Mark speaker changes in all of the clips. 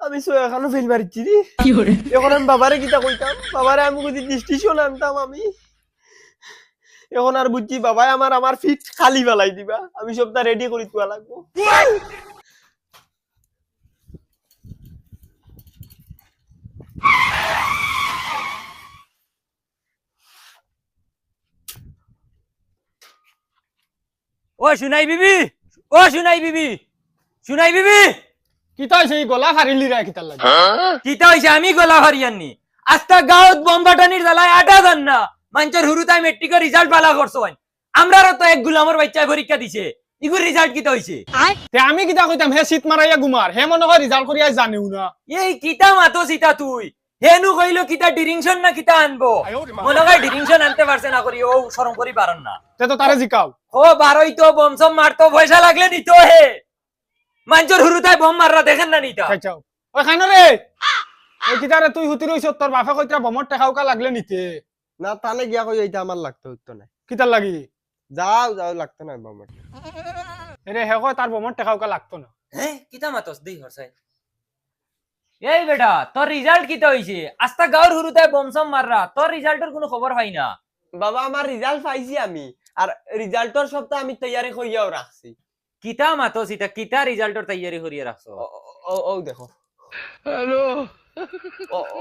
Speaker 1: আমি এখনো ফেল মারিছি রে। এখন আমি বাবারে কিতা কইতাম, বাবারে আমি যদি ডিস্টিশন আনতাম আমি, এখন আর বুঝছি বাবাই আমার ফিট খালি ফেলাই দিবা, আমি সবটা রেডি করে তোয়া লাগবো।
Speaker 2: ও শুনাই বিবি, ও শুনাই বিবি, শুনাই বিবি,
Speaker 1: কিতা হইছে এই গলা ফারিলি রা কিতা লাগে?
Speaker 2: কিতা হইছে? আমি গলা হারিয়াননি। আস্তা গাঁত বোমবাটানির জ্বালায় আটা দেন না। মানুষের হুরুতাই মেট্রিকের রেজাল্ট ভালো করছো। আমরারও তো এক গুলামর বাচ্চায় পরীক্ষা দিছে, ইগুর রেজাল্ট কিতা হইছে?
Speaker 1: তে আমি কিতা কইতাম, হে শীত মারাইয়া গুমার, হে মনে হয় রেজাল্ট করিয়া জানিও না।
Speaker 2: এই কিতা মাতো সিতা তুই হেনু কইলো কিতা ডিরিংশন না কিতা আনবো, মনে হয় ডিরিংশন আনতে পারছে না করি, ও শরম করি পারন না।
Speaker 1: তে তো তারে জিকাও।
Speaker 2: ও বারোই তো বমসম মারতো, পয়সা লাগলে নিত হে। মানুষের হুরুতাই বোম মাররা দেখেন না নিতা।
Speaker 1: খাইছাও ওই খাইনো রে, ওই কিতারে তুই হুতি রইছ, তোর বাপে কইতরা বমর টেকাউকা লাগলে নিতে
Speaker 3: না তানে গিয়া কই এইটা আমার লাগতো হইতো না।
Speaker 1: কিতার লাগি?
Speaker 3: যাও যাও লাগতো না বমর।
Speaker 1: এরে হে কয় তার বমর টেকাউকা লাগতো না।
Speaker 2: হ্যাঁ কিতা মাতস দেই হরসাই। এই বেটা তোর রেজাল্ট কিতা হইছে? আস্তা গাঁর হুরুতাই বমসম মাররা, তোর রেজাল্টের কোনো খবর পাই না।
Speaker 3: বাবা আমার রেজাল্ট পাইছি আমি, আর রেজাল্টের সপ্তাহ আমি তৈয়ারি কইয়াও রাখছি।
Speaker 2: কিতা মাতস ইতা, কিতা রেজাল্টের তৈয়ারি করিয়া রাখছো?
Speaker 3: ও দেখো হ্যালো,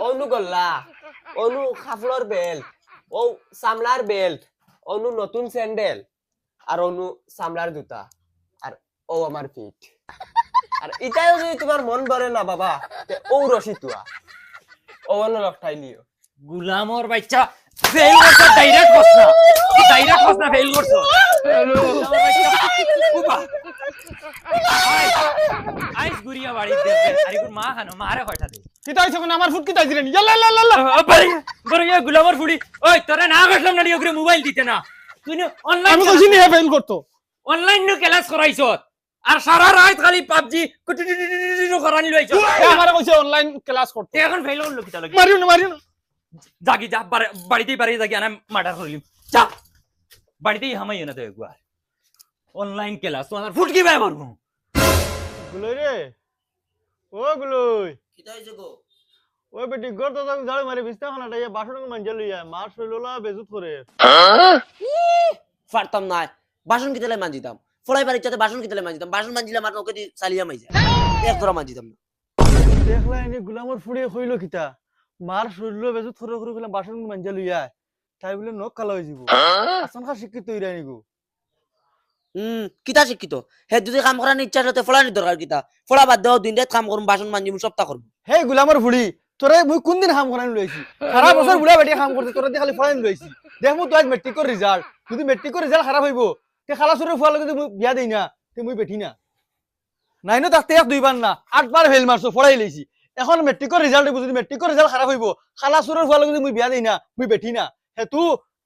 Speaker 3: অনু গল্লা, অনু খাফলর বেল্ট, ও সামলার বেল্ট, অনু নতুন স্যান্ডেল, আর অনু সামলার জুতা, আর ও আমার ফিট। আর এটাও যদি তোমার মন ভরে না বাবা, ও রশি তুয়া ও অন্য লকটাই লিও।
Speaker 2: গুলামর বাচ্চা ফেল করছ, ডাইরেক্ট করছ না, ডাইরেক্ট করছ না, ফেল করছ। হ্যালো আইস গুরিয়া বাড়ি দেবে, আরে গুর মা খানো মারে কয়টা দে।
Speaker 1: কিতা হইছে কোন আমার ফুট কিতা দিলেন? ইয়াল্লা লা লা লা
Speaker 2: বাড়ি গরিয়া গুলামর ফুড়ি। ওই তোরে না কইলাম না ওরে মোবাইল দিতে না, তুই অনলাইন
Speaker 1: আমি কইছি নি হে ফেল করতো।
Speaker 2: অনলাইন নো ক্লাস করাইছ, আর সারা রাত খালি পাবজি করানি লইছ।
Speaker 1: আমারে কইছে অনলাইন ক্লাস করতে,
Speaker 2: এখন ফেল হলো কিতা লাগে?
Speaker 1: মারিও না
Speaker 2: জাগি যা, বাড়িতেই বাড়ি জাগি আনা মার্ডার করলিম। যা বাড়িতেই হামাইও না তো একবার। অনলাইন ক্লাস তোমার ফুটকি ভাই মারবো।
Speaker 1: গুলই রে, ও গুলই,
Speaker 2: কিতা হইছে গো?
Speaker 1: ওই বেটি গর তো ঝাড়ু মারি বিছনাখানাটা ইয়া বাসন মানজে লইয়া মার শৈললা বেজুত করে।
Speaker 4: পারতাম না, বাসন কিতলে মানজিতাম, ফলাই বাড়ির চাতে বাসন কিতলে মানজিতাম, বাসন মানজিলে আমার নৌকে দিয়ে চালিয়া মাইজা এক ধরা মানজিতাম না।
Speaker 1: দেখলা এনে গুলামর ফুড়ে কইলো কিতা, মার শৈল বেজুত করে করে কইলাম বাসন মানজে লইয়া, তাই বলে নখ কালা হই যাব। আসানখা শিক্ষিত হইরা নিগো।
Speaker 4: কিতা শিক্ষিত হে যদি কাম করার ইচ্ছা আছে ফলানির দরকার কিতা? ফলা বাদ দাও, দিন রাত কাম করুম, বাসন মানজিম, সপ্তাহ করব।
Speaker 1: হে গুলামর ফুড়ি, তোরে মুই কোন দিন কাম করানি লইছি? সারা বছর বুড়া বেটি কাম করতে, তোরে খালি ফলানি লইছি। দেখ মু তো আজ মেট্রিকৰ রেজাল্ট, যদি মেট্রিকৰ রেজাল্ট খারাপ হইব, তে খালাসুরের ফুয়া লগে মুই বিয়া দেই না, তে মুই বেটি না। নাই না তাতে এক দুইবার না 8 বার ফেল মারছো, ফড়াই লইছি। এখন মেট্রিকৰ রেজাল্ট হইব, যদি মেট্রিকৰ রেজাল্ট খারাপ হইব, খালাসুরের ফুয়া লগে মুই বিয়া দেই না, মুই বেটি না। হে তু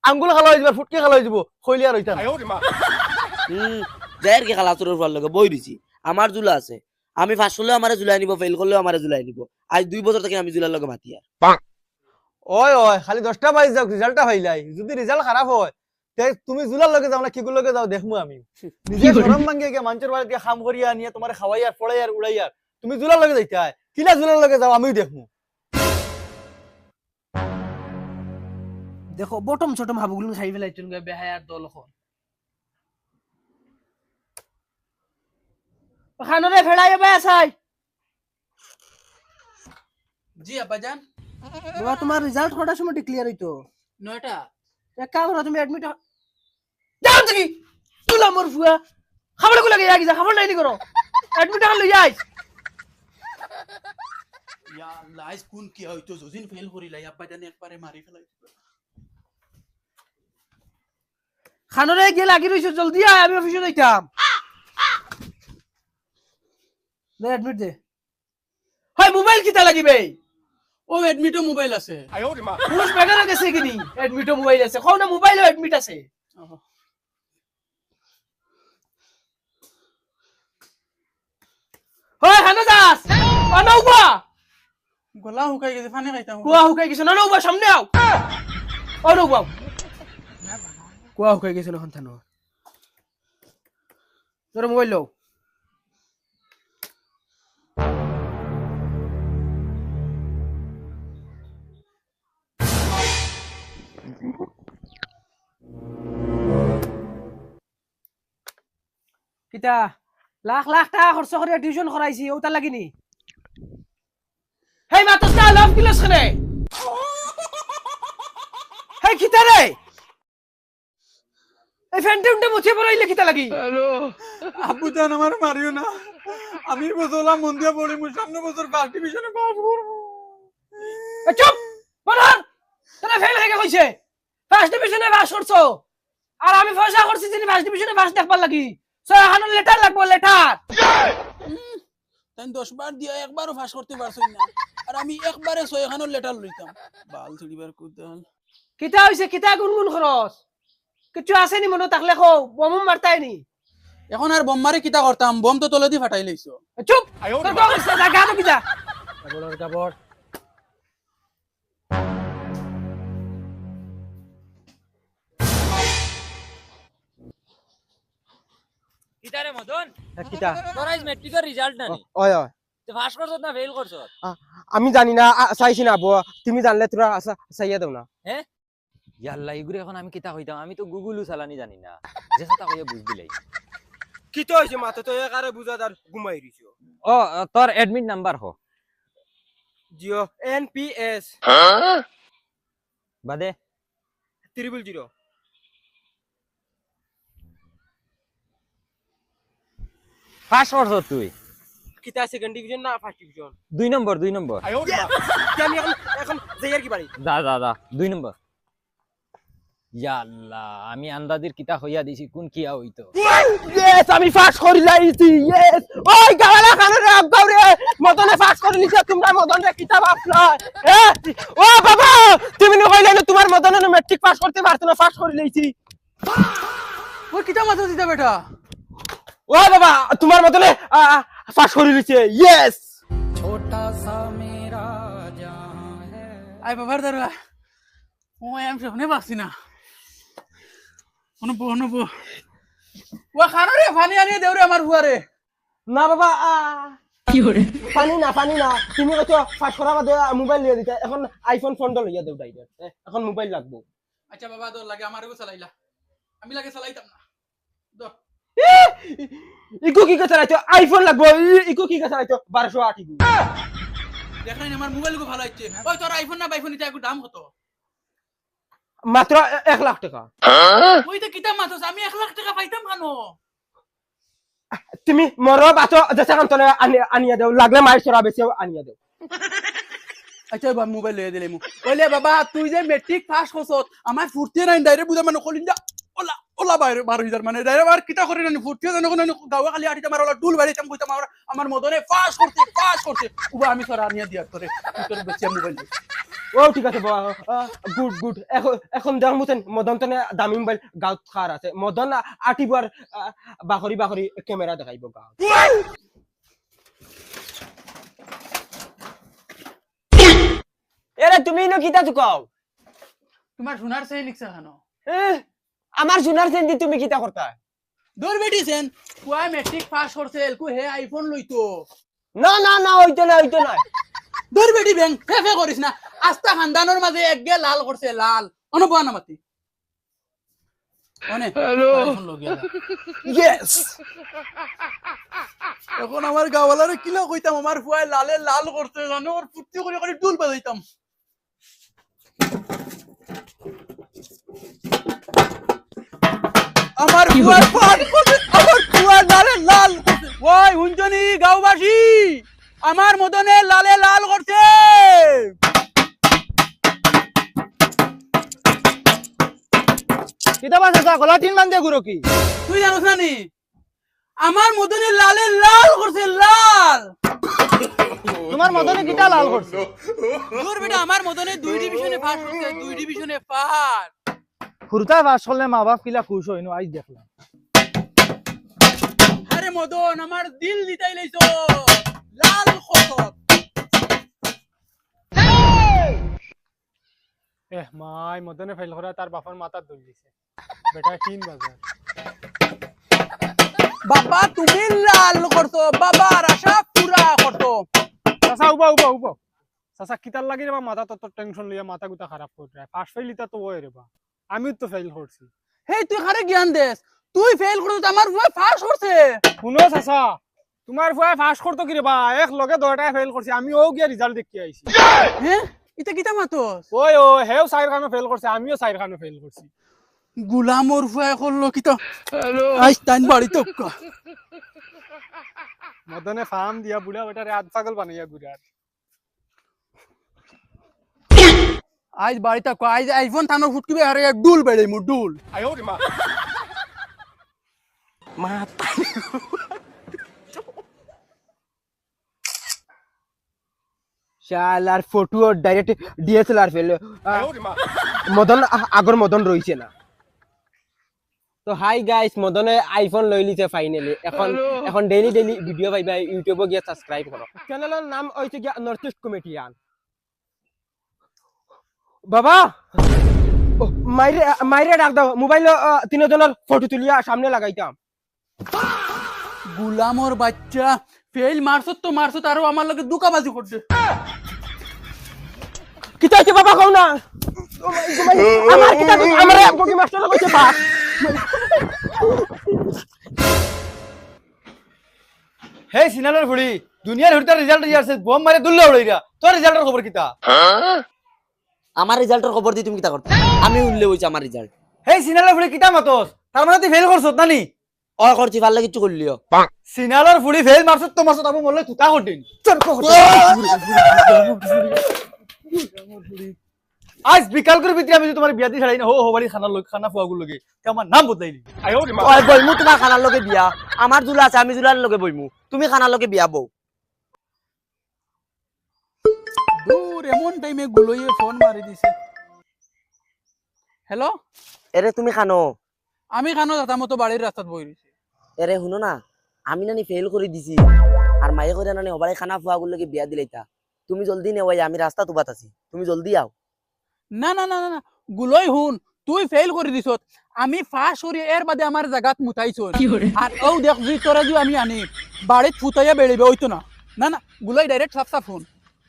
Speaker 1: আঙ্গুল খালা হই যাব, ফুটকি খালা হই যাব, খইলিয়া রইতা না।
Speaker 4: যায়ের কি খালা চোরের ফল লগে বই দিছি, আমার জুলা আছে, আমি ফাঁস করলেও আমারে জুলাই নিব, ফেল করলেও আমারে জুলাই নিব। আজ 2 বছর থেকে আমি জুলার লগে মাতি আর।
Speaker 1: ওই খালি 10টা বাজ যাও, রেজাল্টটা হইলাই। যদি রেজাল্ট খারাপ হয়, তে তুমি জুলার লগে যাও না কিগুর লগে যাও দেখমু আমি। নিজে শরম ভাঙ্গে গিয়ে মানুষের বাড়িতে কাম করিয়া নিয়ে তোমার খাওয়াই আর পড়াই আর উড়াই আর তুমি জুলার লগে যাইতা, কিলা জুলার লগে যাও আমিও দেখমু।
Speaker 5: দেখো বটম চটম হাবুগুলো খাই ফেলাইছেন বেহায়ার দল এখন। খানরে ফেড়াই বেয়া চাই।
Speaker 6: জি আব্বাজান।
Speaker 5: বাবা তোমার রেজাল্ট কটার সময় ডিক্লেয়ার হইতো?
Speaker 6: 9টা।
Speaker 5: এক কাম করো, তুমি অ্যাডমিট যাও তুমি তুলা মোর ফুয়া খাবার কো লাগে আগি যা, খাবার নাই নি করো, অ্যাডমিট হল লই আইস।
Speaker 6: ইয়া লাইস কোন কি হইতো জজিন ফেল করিলাই আব্বাজান একবারে মারি ফেলাই।
Speaker 5: খানরে গিয়ে লাগি রইছো, জলদি আয়, আমি অফিসে যাইতাম। দে অ্যাডমিট দে। হয় মোবাইল কিতা লাগিবে?
Speaker 6: ও এডমিটো মোবাইল আছে।
Speaker 5: পুরুষ বেগারে গেছে কিনি অ্যাডমিটও মোবাইল আছে, কোন না মোবাইলও অ্যাডমিট আছে। হয় হানা দাস আনাউবা
Speaker 6: গলা হুকাই গেছে, ফানে খাইতাম।
Speaker 5: কুয়া হুকাই গেছে, আনাউবা সামনে আও, আনাউবা কুয়া হুকাই গেছে না হন্তানো। তোর মোবাইল লও। কিতা লাখ লাখ টাকা খরচ করে টিউশন করাইছি ওটা লাগিনি হেই মাতসটা লাভ কিলস খনে হেই কিতা রে এই ফ্যানটা উন্ডে মুছে পড়াইলে কিতা লাগি
Speaker 6: হ্যালো আব্বু জান আমার মারিও না আমি বললাম মন দিয়ে পড়ি মু সামনে বছর ফার্স্ট ডিভিশনে পাস করব
Speaker 5: এ চুপ বলার তোরা ফেল হয়ে কইছে ফার্স্ট ডিভিশনে পাস করছো আর আমি পয়সা করছি যিনি ফার্স্ট ডিভিশনে পাস দেখবার লাগি সহানুর লেটার লাগবো লেটার
Speaker 6: তাই 10 বার দিয়া একবারও পাস করতে পারছই না আর আমি একবারে 6 খানোর লেটার লইতাম বাল ছড়িবার কুদাল
Speaker 5: কিতা হইছে কিতা গুনগুন খরচ কিছু আছে নি মনে থাকলে কও বম মারতাই নি
Speaker 6: এখন আর বোম কিতা করতাম বোম তো তলে দি ফাটাই লইছো
Speaker 5: এ চুপ তোর তো কইছে জায়গা তো কিতা বলর গাবর
Speaker 2: কিতারে মদন
Speaker 1: কিতা
Speaker 2: তোর আজ মেট্রিকের রেজাল্ট নানি
Speaker 1: ওই ওই
Speaker 2: তুই পাস করছত না ফেল করছত
Speaker 1: আমি জানি না চাইছি না বউ তুমি জানলে তোরা চাইয়া দাও না
Speaker 2: ইয়াল্লা ইগুরে এখন আমি কিতা কইতাম আমি তো গুগলও চালানি জানি না যে সাথে কইয়া বুঝ দিলাই
Speaker 1: কি তো হইছে মাথা তো একারে বুঝাদার ঘুমাই রইছো
Speaker 2: ও তোর অ্যাডমিট নাম্বার হ
Speaker 1: জিও NPS
Speaker 2: বাদে
Speaker 1: 000
Speaker 2: পাস করছ তুই
Speaker 1: কিতা সেকেন্ড ডিভিশন না ফার্স্ট ডিভিশন
Speaker 2: 2 নম্বর
Speaker 1: আমি এখন যাইয়ার কি পারি
Speaker 2: দা 2 নম্বর ইয়াল্লা আমি আন্দাদির কিতা হইয়া দিছি কোন কিয়া হইতো
Speaker 1: ইয়েস আমি ফাস্ট করে লাইছি ইয়েস ওই গাওয়ালা খানের আব্বাউ রে মদনে ফাস্ট করে লিছে তোমরা মদনে কিতাব আপলা ও বাবা তুমি নি কইলে না তোমার মদনে ম্যাট্রিক পাস করতে পারতো না ফাস্ট করে লাইছি
Speaker 6: ওই কিতা মাথা দিতা বেটা
Speaker 1: ও বাবা তোমার মদনে ফাস্ট করে লিছে ইয়েস
Speaker 6: আই বাবার দাঁড়া ওই আমি শুনে পাচ্ছি না অনুপ ও খানো রে পানি আনিয়ে দেও রে আমার হুয়ারে
Speaker 1: না বাবা পানি না তুমি কইছো ফাস্ট করা বাদে মোবাইল লিয়ে দিতে এখন আইফোন ফোনটা লইয়া দেও ডাইরেক্ট এখন মোবাইল লাগবো
Speaker 6: আচ্ছা বাবা তোর লাগে আমারও চালাইলা আমি লাগে চালাইতাম না দর
Speaker 1: ইকো কি কথা চালাইছো আইফোন লাগবো ইকো কি কথা চালাইছো 1208 ইকো
Speaker 6: দেখাই না আমার মোবাইল গো ভালো হচ্ছে ওই তোর আইফোন না বাইফোন এটা একটু দাম কত
Speaker 1: মাত্র 1 লাখ টাকা
Speaker 6: ওই তো কিতা মাথা আমি 1 লাখ টাকা পাইতাম কেন
Speaker 1: তুমি মরো বাতো যেসা কান তলে আনিয়া দেও লাগলে মাইর ছড়া বেশি আনিয়া দেও
Speaker 6: আচ্ছা বাবা মোবাইল লয়ে দিলে মু কইলে বাবা তুই যে মেট্রিক পাস করছত আমার ফুর্তি নাই ডাইরেক্ট বুঝা মানে কলিন্দা ওলা ওলা বাইরে 12000 মানে ডাইরেক্ট আর কিতা করে না ফুর্তি জানো কোন গাওয়া খালি আটিতে মার ওলা ডুল বাড়িতাম কইতাম আমার মদনে পাস করতে উবা আমি সরা আনিয়া দিয়া তোরে তোর বেশি মোবাইল
Speaker 1: ও ঠিক আছে বাবা গুড এখন দেখ মুতেন মদন তনে দামি মোবাইল গাঁত খার আছে মদন আটিবার বাখরি ক্যামেরা দেখাইব গাঁত এরে তুমি ন কিতা চুকাও
Speaker 6: তোমার সোনার চাই নিকছা কেন
Speaker 1: আমার সোনার চেন দি তুমি কিতা করতা
Speaker 6: দূর বেটিছেন কুয়া মেট্রিক পাস করছে কু হে আইফোন লইতো
Speaker 1: না হইতো না
Speaker 6: দূর বেটি ব্যাংক ফেফে করিস না আস্তা খানদানোর মাঝে একগে লাল করছে লাল অনুভব না মাতি অনে হ্যালো
Speaker 1: ইয়েস
Speaker 6: এখন আমার গাওয়ালারে কিলা কইতাম আমার ফুয়ায় লালে লাল করতে জানো ওর ফুর্তি করে করে ডুল বাজাইতাম আমার ফুয়ার পাট করতে আমার ফুয়া লালে লাল করতে ওই হুঞ্জনি গাওবাসী আমার মদনে লালে লাল করছে
Speaker 1: কিতা বাসা গলা তিন মান দে গুরো কি
Speaker 6: তুই জানোস না নি আমার মদনে লালে লাল করছে লাল
Speaker 1: তোমার মদনে কিতা লাল করছে
Speaker 6: তোর বেটা আমার মদনে 2 ডিভিশনে পাস করছে 2 ডিভিশনে পাস
Speaker 1: ফুরতা পাস করলে মা বাপ কিলা খুশ হইনো আজ দেখলাম
Speaker 6: আরে মদন আমার দিল দিতাই লাইছো লাল খসত
Speaker 7: মাই মদনে ফেল করা তার বাপার মাথা দুল দিছে বেটা 3 বাজার
Speaker 6: বাবা তুমি লাল করছো বাবার আশা পুরা করছো
Speaker 7: চাচা উবা চাচা কিতার লাগি রে মাথা তো টেনশন লইয়া মাথা গুতা খারাপ করে পাস ফেলিতা তো ওই রে বা আমি তো ফেল করছি
Speaker 6: হেই তুই খারে জ্ঞান দেস তুই ফেল করছিস আমার ফুয়া পাস করছে
Speaker 7: শুনো চাচা তোমার ফুয়াই ফাঁস করতো কি রে বা এক লগে 10টা ফেল করছে আমিও গিয়ে রেজাল্ট দেখি আইছি
Speaker 6: হ্যাঁ এটা কিতা মাতস
Speaker 7: ওই ও হেও সাইর খানো ফেল করছে আমিও সাইর খানো ফেল করছি
Speaker 6: গুলামর ফুয়া করলো কিতা আইস তাইন বাড়ি তো
Speaker 7: মদনে ফার্ম দিয়া বুড়া বেটারে আধ পাগল বানাইয়া ঘুরার
Speaker 6: আইস বাড়ি তো আইস আইফোন থানো ফুটকিবে আরে ডুল বেড়ে মু ডুল
Speaker 3: শালার ফটো ডাইরেক্ট ডিএসএলআর ফেল মদন আগর মদন রইছে না তো হাই গাইস মদনে আইফোন লই লিছে ফাইনালি এখন ডেইলি ভিডিও পাইবা ইউটিউবে গিয়ে সাবস্ক্রাইব করো চ্যানেলের নাম হইছে গিয়া নর্থ ইস্ট কমেডিয়ান বাবা মাইরে ডাক দাও মোবাইল তিনজনের ফটো তুলিয়া সামনে লাগাইতাম
Speaker 6: গুলামর বাচ্চা ফেল মারছত আরো আমার লগে দুকাবাজি করছে
Speaker 3: কিতা হইছে বাবা কও না আমার কিতা আমার বগি মাস্টার কইছে পাস
Speaker 1: হে সিনালের ফুড়ি দুনিয়ার হইতার রেজাল্ট দিয়াছে বম মারে দুল্লা উড়াইরা তোর রেজাল্টের খবর কিতা
Speaker 4: আমার রেজাল্টের খবর দি তুমি কিতা করতে আমি উল্লে হইছে আমার রেজাল্ট
Speaker 1: হে সিনালের ফুড়ি কিতা মাতস তার মানে তুই ফেল করছত নানি
Speaker 4: অ করছি ভাল কিছু করলিও
Speaker 1: সিনালের ফুড়ি ফেল মারছত তো মারছত আমি মরলে তুতা করদিন আজ বিকাল করে ভিতরে আমি তোমার বিয়া দিয়ে ছাড়াই না হো বাড়ি খানা ফুয়াগুলো লগে আমার নাম বদলাইলি
Speaker 4: ওই বইমু তোমার খানার লগে বিয়া আমার জুলা আছে আমি জুলার লগে বইমু তুমি খানার লগে বিয়া বউ
Speaker 6: দূর এমন টাইমে গুলোয়ে ফোন মারি দিছে হ্যালো
Speaker 4: এরে তুমি খানো
Speaker 6: আমি খানো যাতা মতো বাড়ির রাস্তাত বই রইছি
Speaker 4: এরে শুনো না আমি নানি ফেল করে দিছি আর মায়ে করে নানি ওবারে খানা ফুয়াগুলো লগে বিয়া দিলাইতা তুমি জলদি নে ওই আমি রাস্তা তুবাত আছি তুমি জলদি আও
Speaker 6: না না না না গুলোই হুন তুই ফেল করে দিছত আমি ফাঁস করি এর বাদে আমার জায়গাত মুতাইছো আর ও দেখ জি তোরা যে আমি আনি বাড়িত ফুটাইয়া বেড়িবে ওইতো না না না গুলোই ডাইরেক্ট সাফ সাফ হুন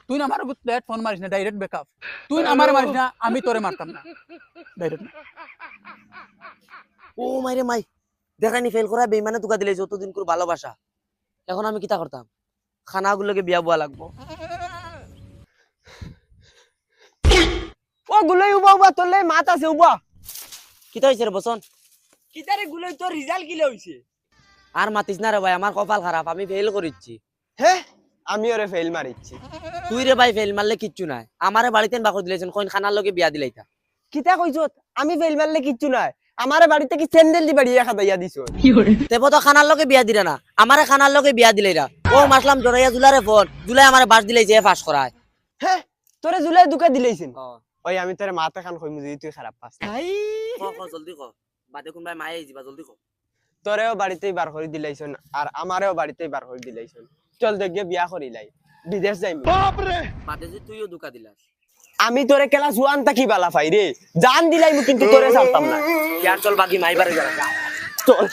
Speaker 6: তুই আমার ডাইরেক্ট ফোন মারিস না ডাইরেক্ট ব্যাকআপ তুই আমার মারিস না আমি তোরে মারতাম না ডাইরেক্ট
Speaker 4: ও মাইরে মাই দেখানি ফেল করা বেইমানে তুকা দিলে যতদিন করে ভালোবাসা এখন আমি কিতা করতাম খানাগুলোকে বিয়া বুয়া লাগবো
Speaker 3: ও গুলাই উবা তোলে মাত আছে উবা
Speaker 4: কিতা হইছে রে বসন
Speaker 3: কিতারে গুলাই তোর রেজাল্ট কি হইছে
Speaker 4: আর মাতিস না রে ভাই আমার কপাল খারাপ আমি ফেল করিচ্ছি
Speaker 3: হে আমি ওরে ফেল মারিচ্ছি
Speaker 4: তুই রে ভাই ফেল মারলে কিচ্ছু নাই আমারে বাড়িতে বাকর দিলেছেন কোন খানার লগে বিয়া দিলাইতা
Speaker 3: কিতা কইছত আমি ফেল মারলে কিচ্ছু নাই আমারে বাড়িতে কি স্যান্ডেল দি বাড়িয়া খাবাইয়া দিছ
Speaker 4: তেবো তো খানার লগে বিয়া দিলে না আমারে খানার লগে বিয়া দিলাইরা ও মাসলাম জড়াইয়া জুলারে ফোন জুলাই আমারে বাস দিলাইছে ফাঁস করায়
Speaker 3: হে তোরে জুলাই দুকা দিলাইছেন ওই আমি তোরে মাথা খান কইমু যদি তুই খারাপ পাস
Speaker 4: জলদি ক বাদে কোন ভাই মায়ে যাবা জলদি ক
Speaker 3: তোরেও বাড়িতেই বার করে দিলাইছন আর আমারেও বাড়িতেই বার করে দিলাইছন চল দেখগে বিয়া করিলাই বিদেশ যাইম
Speaker 4: বাদে যে তুইও দুকা দিলাস
Speaker 3: আমি তোরে কেলা জুয়ান তাকি বালা পাই রে জান দিলাইমু কিন্তু তোরে ছাড়তাম না
Speaker 4: ইয়ার চল বাকি মাইবারে যা
Speaker 3: চল